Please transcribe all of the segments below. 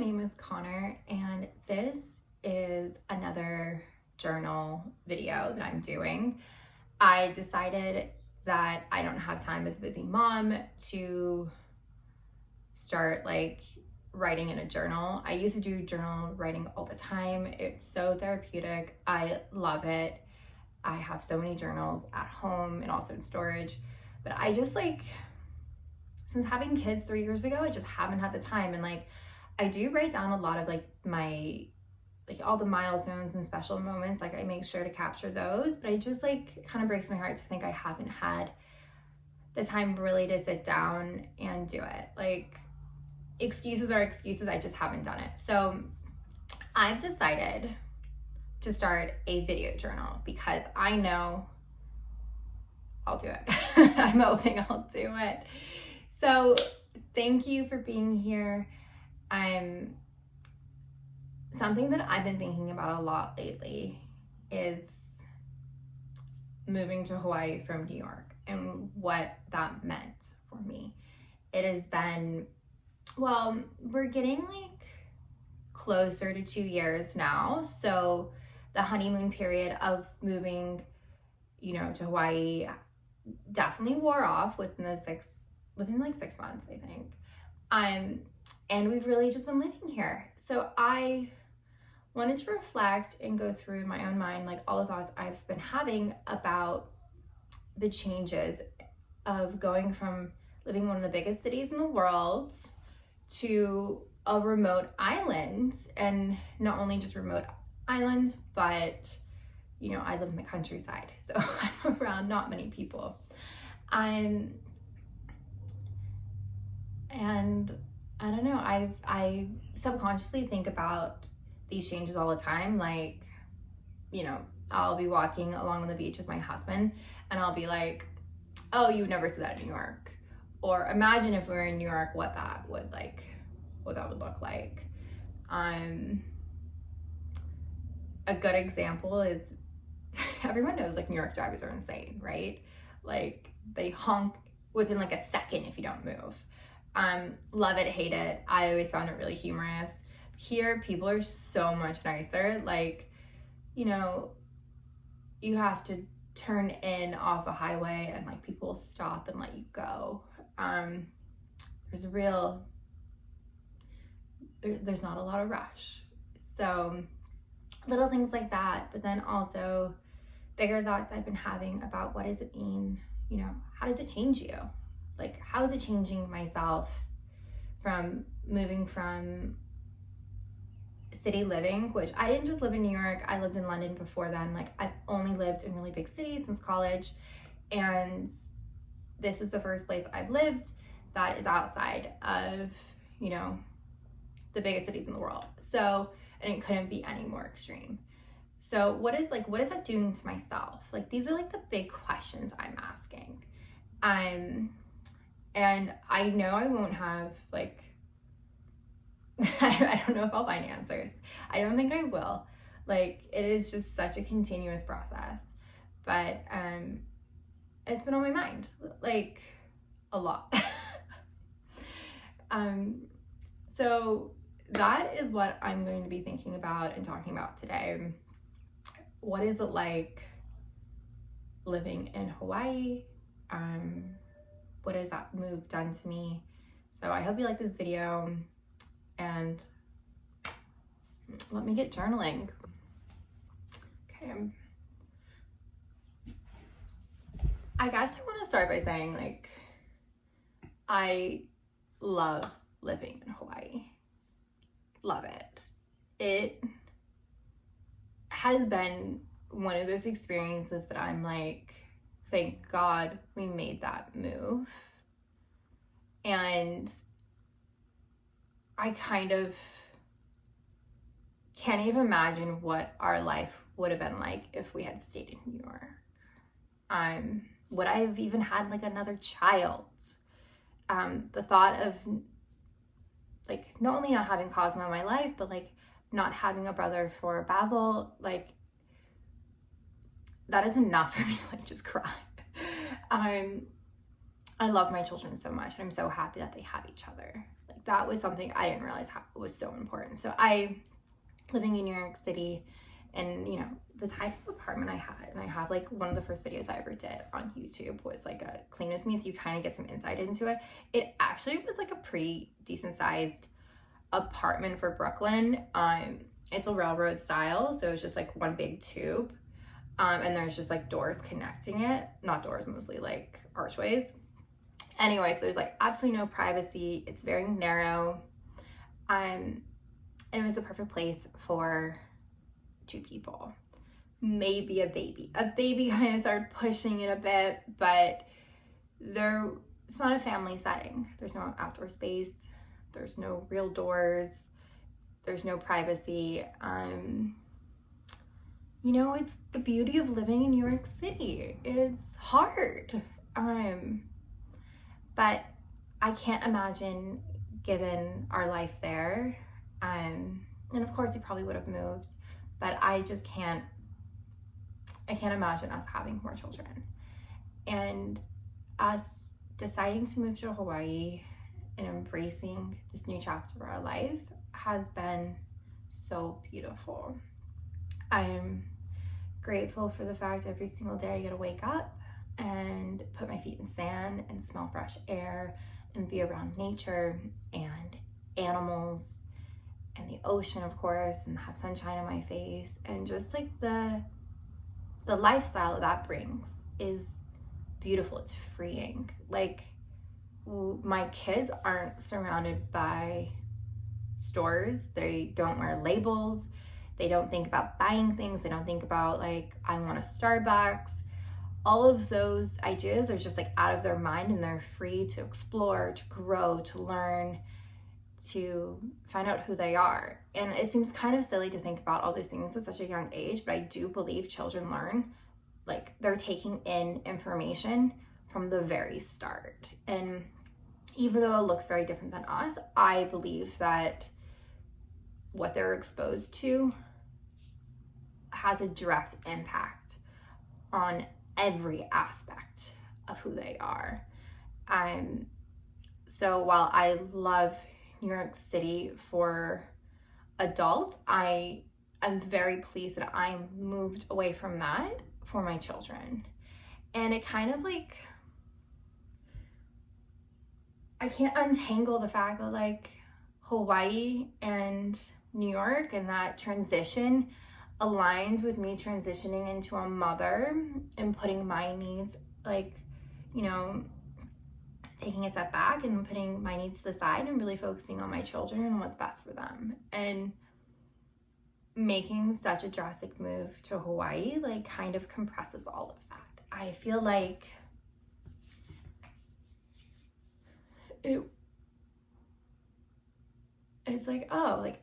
name is Connor, and this is another journal video that I'm doing. I decided that I don't have time as a busy mom to start writing in a journal. I used to do journal writing all the time. It's so therapeutic. I love it. I have so many journals at home and also in storage, but I just since having kids 3 years ago, I just haven't had the time. And I do write down a lot of my all the milestones and special moments. I make sure to capture those, but I just kind of breaks my heart to think I haven't had the time really to sit down and do it. Excuses are excuses, I just haven't done it. So I've decided to start a video journal because I know I'll do it. I'm hoping I'll do it. So thank you for being here. Something that I've been thinking about a lot lately is moving to Hawaii from New York and what that meant for me. It has been, well, we're getting closer to 2 years now. So the honeymoon period of moving, to Hawaii definitely wore off within 6 months, I think. And we've really just been living here. So I wanted to reflect and go through in my own mind, all the thoughts I've been having about the changes of going from living in one of the biggest cities in the world to a remote island. And not only just remote island, but I live in the countryside, so I'm around not many people. And I don't know, I subconsciously think about these changes all the time. I'll be walking along the beach with my husband and I'll be like, oh, you would never see that in New York. Or imagine if we were in New York, what that would look like. A good example is everyone knows New York drivers are insane, right? They honk within a second if you don't move. Love it, hate it. I always found it really humorous. Here, people are so much nicer. You have to turn in off a highway and people stop and let you go. There's not a lot of rush. So little things like that, but then also bigger thoughts I've been having about what does it mean, how does it change you? How is it changing myself from moving from city living, which I didn't just live in New York, I lived in London before then. I've only lived in really big cities since college, and this is the first place I've lived that is outside of, the biggest cities in the world. So, and it couldn't be any more extreme. So what is that doing to myself? These are the big questions I'm asking. And I know I won't have I don't know if I'll find answers. I don't think I will. It is just such a continuous process. But it's been on my mind, a lot. So that is what I'm going to be thinking about and talking about today. What is it like living in Hawaii? What has that move done to me? So I hope you like this video, and let me get journaling. Okay. I guess I want to start by saying I love living in Hawaii. Love it. It has been one of those experiences that I'm thank God we made that move. And I kind of can't even imagine what our life would have been like if we had stayed in New York. Would I have even had another child? The thought of not only not having Cosmo in my life, but not having a brother for Basil, that is enough for me to just cry. I love my children so much, and I'm so happy that they have each other. Like that was something I didn't realize how, was so important. So I, living in New York City, and you know, the type of apartment I had, and I have like one of the first videos I ever did on YouTube was like a clean with me, so you kind of get some insight into it. It actually was like a pretty decent sized apartment for Brooklyn. It's a railroad style, so it's just like one big tube, and there's just like doors connecting it, not doors, mostly like archways. Anyway, so there's like absolutely no privacy. It's very narrow, and it was the perfect place for 2 people, maybe a baby. A baby kind of started pushing it a bit, but it's not a family setting. There's no outdoor space. There's no real doors. There's no privacy. You know, it's the beauty of living in New York City. It's hard. But I can't imagine, given our life there, and of course we probably would have moved, but I can't imagine us having more children. And us deciding to move to Hawaii and embracing this new chapter of our life has been so beautiful. I am grateful for the fact every single day I get to wake up and put my feet in sand and smell fresh air and be around nature and animals and the ocean, of course, and have sunshine on my face, and just like the lifestyle that brings is beautiful. It's freeing. Like, my kids aren't surrounded by stores. They don't wear labels. They don't think about buying things. They don't think about like, I want a Starbucks. All of those ideas are just like out of their mind, and they're free to explore, to grow, to learn, to find out who they are. And it seems kind of silly to think about all these things at such a young age, but I do believe children learn, like they're taking in information from the very start. And even though it looks very different than us, I believe that what they're exposed to has a direct impact on every aspect of who they are. So while I love New York City for adults, I am very pleased that I moved away from that for my children. And it kind of like, I can't untangle the fact that like Hawaii and New York and that transition aligned with me transitioning into a mother and putting my needs, like, you know, taking a step back and putting my needs to the side and really focusing on my children and what's best for them. And making such a drastic move to Hawaii like kind of compresses all of that. I feel like it's like, oh, like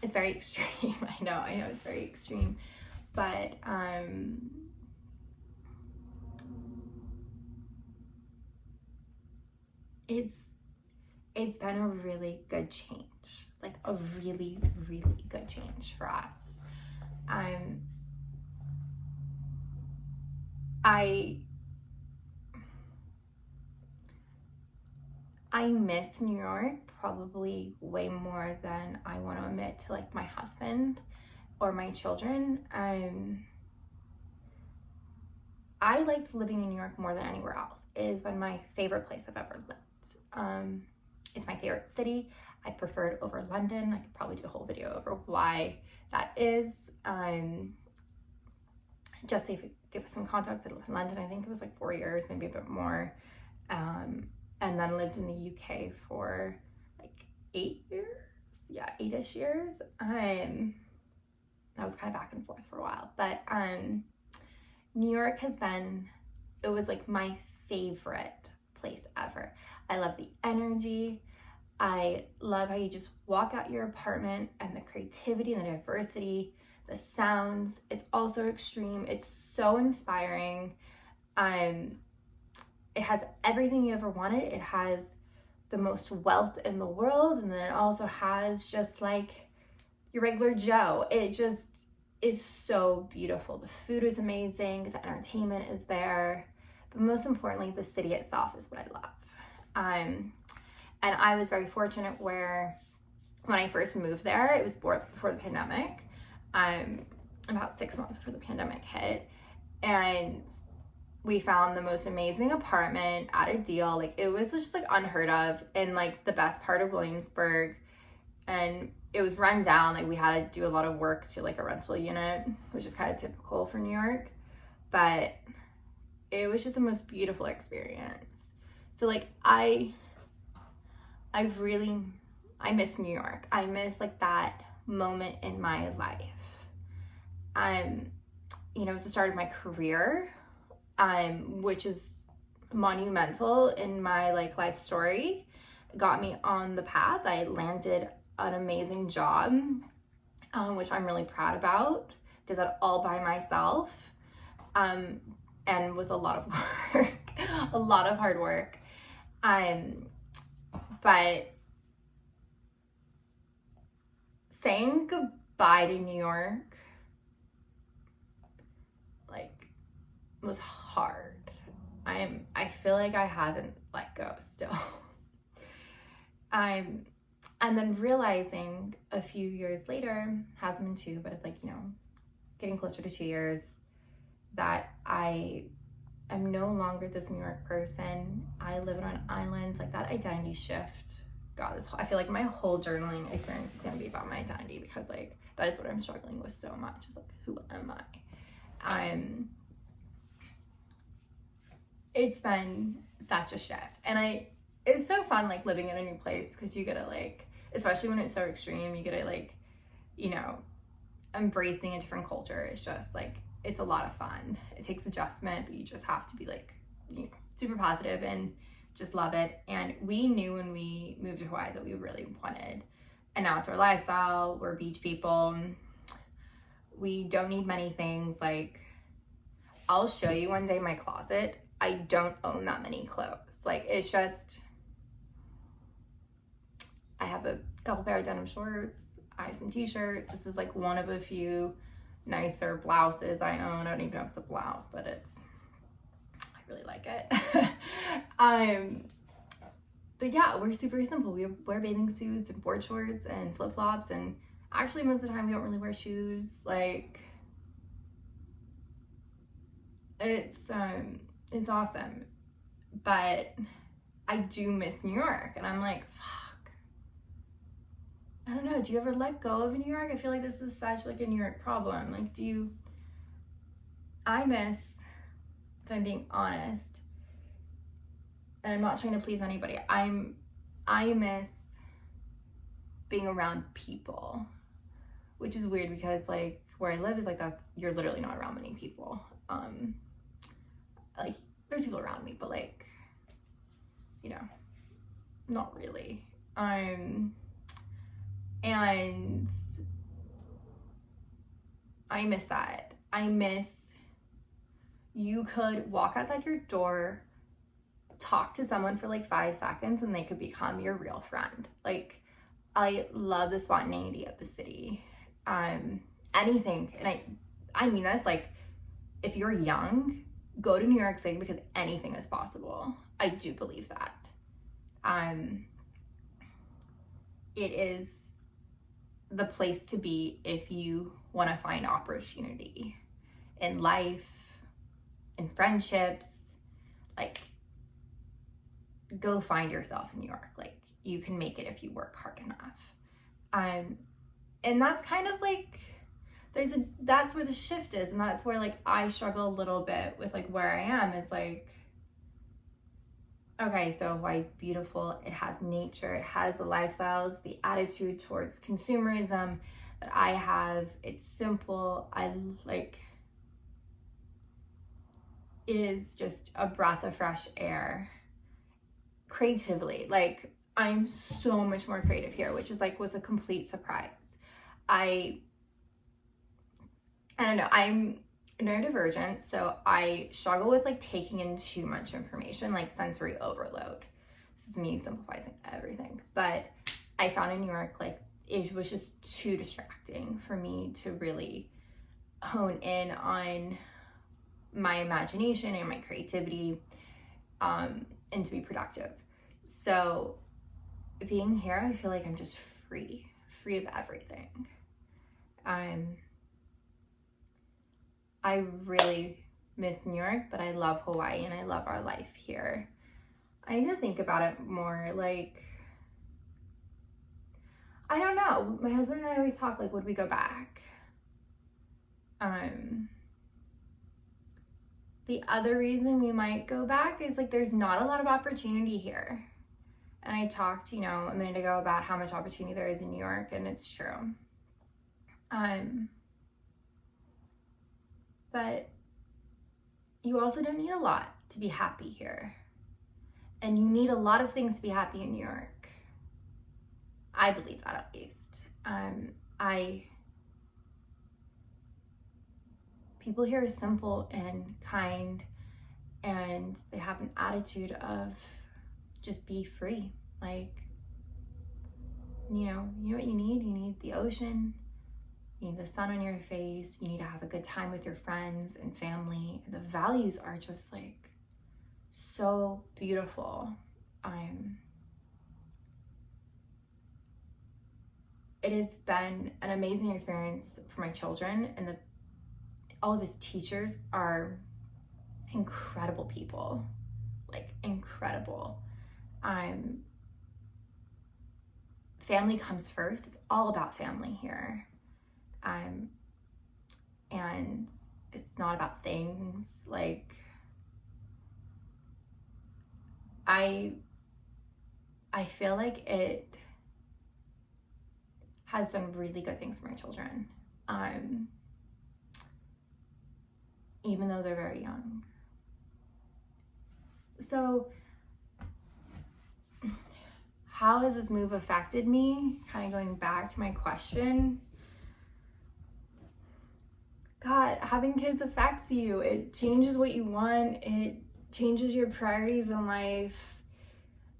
it's very extreme. I know it's very extreme, but it's been a really good change, like a really, really good change for us. I miss New York probably way more than I want to admit to like my husband or my children. I liked living in New York more than anywhere else. It has been my favorite place I've ever lived. It's my favorite city. I prefer it over London. I could probably do a whole video over why that is. Just to give some context, I lived in London, I think it was like 4 years, maybe a bit more. And then lived in the UK for like 8 years. Yeah, 8-ish years. I was kind of back and forth for a while. But New York it was like my favorite place ever. I love the energy. I love how you just walk out your apartment and the creativity and the diversity, the sounds. It's also extreme. It's so inspiring. It has everything you ever wanted. It has the most wealth in the world, and then it also has just like your regular Joe. It just is so beautiful. The food is amazing. The entertainment is there. But most importantly, the city itself is what I love. And I was very fortunate where when I first moved there, it was before the pandemic, about 6 months before the pandemic hit. And we found the most amazing apartment at a deal. Like, it was just like unheard of in like the best part of Williamsburg. And it was run down. Like, we had to do a lot of work to like a rental unit, which is kind of typical for New York. But it was just the most beautiful experience. So like I miss New York. I miss like that moment in my life. You know, it's the start of my career, which is monumental in my like life story. It got me on the path. I landed an amazing job, which I'm really proud about. Did that all by myself, and with a lot of work, a lot of hard work. But saying goodbye to New York, like, was hard. I feel like I haven't let go still. And then realizing a few years later, hasn't been 2, but it's like, you know, getting closer to 2 years, that I am no longer this New York person. I live on an island. Like, that identity shift. God, I feel like my whole journaling experience is gonna be about my identity, because like that is what I'm struggling with so much. Is like, who am I? It's been such a shift, and it's so fun like living in a new place, because you gotta like, especially when it's so extreme, you gotta like, you know, embracing a different culture. It's just like, it's a lot of fun. It takes adjustment, but you just have to be like, you know, super positive and just love it. And we knew when we moved to Hawaii that we really wanted an outdoor lifestyle. We're beach people. We don't need many things. Like, I'll show you one day my closet. I don't own that many clothes. Like, it's just, I have a couple pair of denim shorts. I have some t-shirts. This is like one of a few nicer blouses I own. I don't even know if it's a blouse, but I really like it. But yeah, we're super simple. We wear bathing suits and board shorts and flip-flops, and actually most of the time we don't really wear shoes. Like, it's awesome. But I do miss New York, and I'm like, fuck. I don't know. Do you ever let go of New York? I feel like this is such like a New York problem. Like, I miss, if I'm being honest, and I'm not trying to please anybody, I miss being around people, which is weird, because like where I live is like, you're literally not around many people. Like, there's people around me, but like, you know, not really. And I miss that. I miss, you could walk outside your door, talk to someone for like 5 seconds, and they could become your real friend. Like, I love the spontaneity of the city. Anything, and I mean this, like, if you're young, go to New York City, because anything is possible. I do believe that. It is the place to be if you want to find opportunity in life, in friendships. Like, go find yourself in New York. Like, you can make it if you work hard enough. And that's kind of like, that's where the shift is, and that's where like I struggle a little bit with like where I am. Is like, okay, so Hawaii's beautiful. It has nature. It has the lifestyles, the attitude towards consumerism that I have. It's simple. I like, it is just a breath of fresh air. Creatively, like, I'm so much more creative here, which is like, was a complete surprise. I don't know, I'm neurodivergent, so I struggle with like taking in too much information, like sensory overload. This is me simplifying everything, but I found in New York, like, it was just too distracting for me to really hone in on my imagination and my creativity, and to be productive. So being here, I feel like I'm just free of everything. I really miss New York, but I love Hawaii and I love our life here. I need to think about it more. Like, I don't know. My husband and I always talk, like, would we go back? The other reason we might go back is, like, there's not a lot of opportunity here. And I talked, you know, a minute ago about how much opportunity there is in New York, and it's true. But you also don't need a lot to be happy here. And you need a lot of things to be happy in New York. I believe that, at least. People here are simple and kind, and they have an attitude of just be free. Like, you know what you need? You need the ocean, you need the sun on your face, you need to have a good time with your friends and family. The values are just like so beautiful. It has been an amazing experience for my children, and all of his teachers are incredible people, like incredible. Family comes first. It's all about family here. And it's not about things. Like, I feel like it has done really good things for my children. Even though they're very young. So how has this move affected me? Kind of going back to my question. God, having kids affects you. It changes what you want. It changes your priorities in life.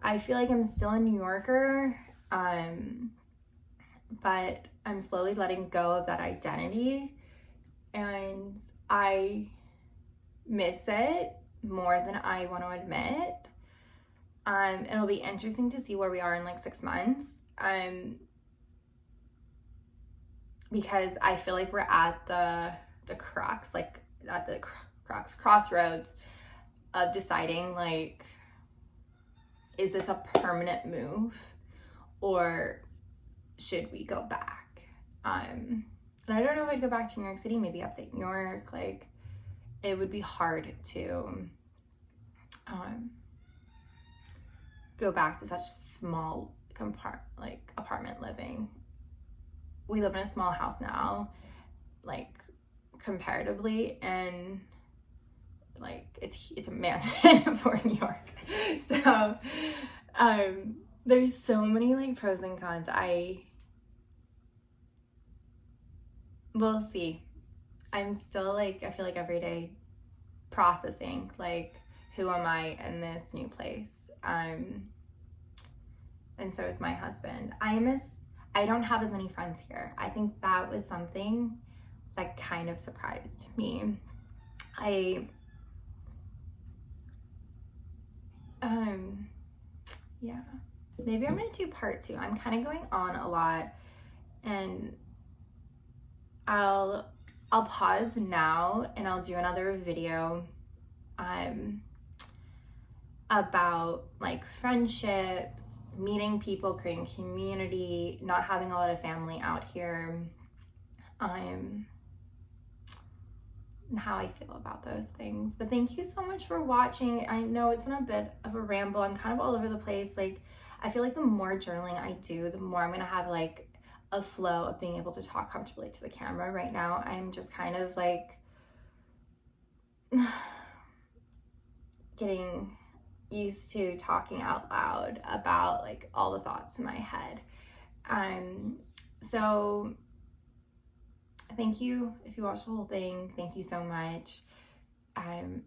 I feel like I'm still a New Yorker, but I'm slowly letting go of that identity, and I miss it more than I want to admit. It'll be interesting to see where we are in like 6 months. Because I feel like we're at the crux, like at the crossroads of deciding, like, is this a permanent move or should we go back? And I don't know if I'd go back to New York City, maybe upstate New York. Like, it would be hard to go back to such small apartment living. We live in a small house now, like, comparatively, and like it's a mansion for New York. So there's so many like pros and cons. We'll see. I'm still like, I feel like every day processing, like, who am I in this new place? And so is my husband. I don't have as many friends here. I think that was something that kind of surprised me. Yeah, maybe I'm gonna do part 2. I'm kind of going on a lot, and I'll pause now and I'll do another video about like friendships, meeting people, creating community, not having a lot of family out here, and how I feel about those things. But thank you so much for watching. I know it's been a bit of a ramble. I'm kind of all over the place. Like, I feel like the more journaling I do, the more I'm gonna have like a flow of being able to talk comfortably to the camera. Right now, I'm just kind of like getting used to talking out loud about like all the thoughts in my head. So thank you if you watched the whole thing. Thank you so much.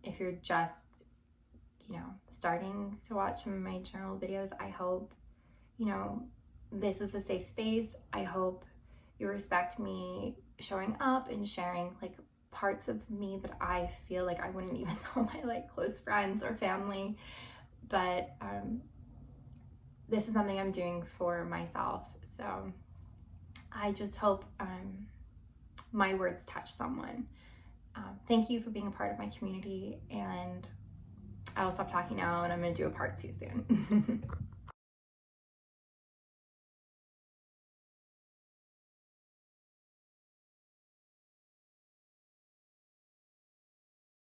If you're just, starting to watch some of my journal videos, I hope, this is a safe space. I hope you respect me showing up and sharing like parts of me that I feel like I wouldn't even tell my like close friends or family. But this is something I'm doing for myself. So I just hope my words touch someone. Thank you for being a part of my community, and I will stop talking now, and I'm going to do a part 2 soon.